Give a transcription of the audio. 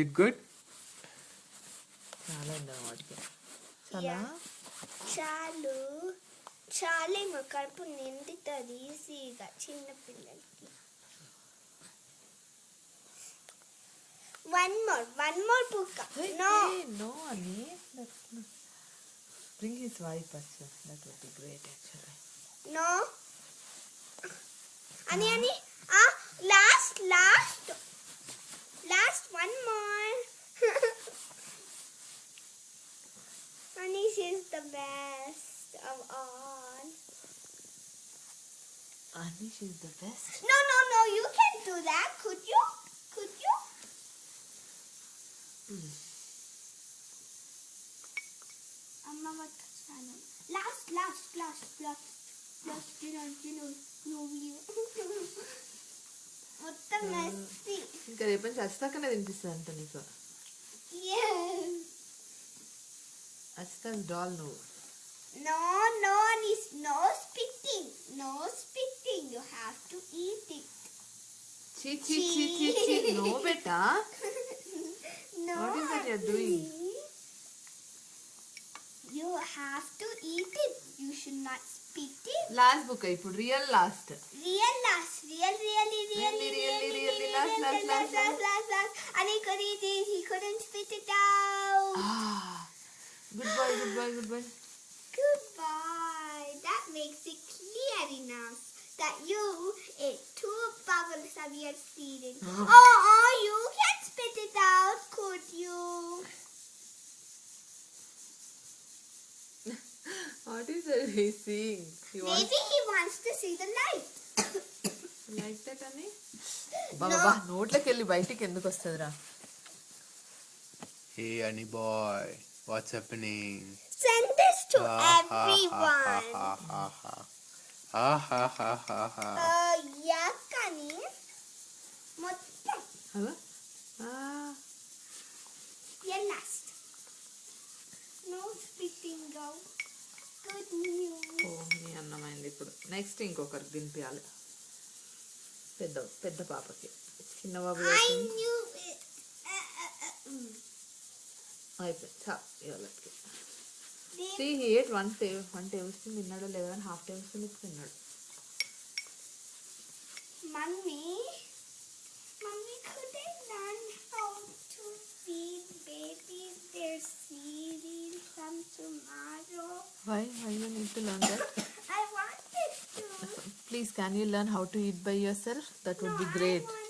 it good? చాలా వాటికి Yeah. చాలేమో కడుపు నిండుతుంది ఈజీగా చిన్న పిల్లలకి. One more puka. No. No, Ani. Bring his wife actually. That would be great actually. No. Ani. Last one more. Anish is the best of all. Anish is the best. No. You can't do that. Could you? Amma, what channel? Last. మొత్తం messy. ఇంకా రేపు నుంచి అస్తాకనే తినిపిస్తుంది అంట నీకు. అస్తాస్ doll నువ్వు. No, no spitting. You have to eat it. Chi. No, beta. No. What is that you're doing? You have to eat it. You should not spit it. Last book ఇప్పుడు real last. Real last. Really last. And he could eat it. He couldn't spit it out. Goodbye. Goodbye. That makes it clear enough that you ate 2 bubbles of your feeding. Oh, you can't spit it out, could you? What is that he's seeing? Maybe he wants to see the light. Like that, Ani? బాబా నోట్లోకి వెళ్ళి బయటికి ఎందుకు వస్తుందిరా? Hey, Ani boy, what's happening? Send this to everyone. Yuck, Ani. మొత్తం. You're last. No spitting out. Good news. నీ అన్నమైంది ఇప్పుడు. Next ఇంకొకరికి తినిపించాలి. పెద్ద పాపకి. చిన్న బాబు I knew it. అయిపోయింది. ఇవాళకి. See, he ate one tablespoon తిన్నాడో లేదా అని half tablespoon తిన్నాడు. Mummy couldn't learn how to feed babies their cereal from tomorrow. Why you need to learn that? I wanted to. Please, can you learn how to eat by yourself? That would be great. I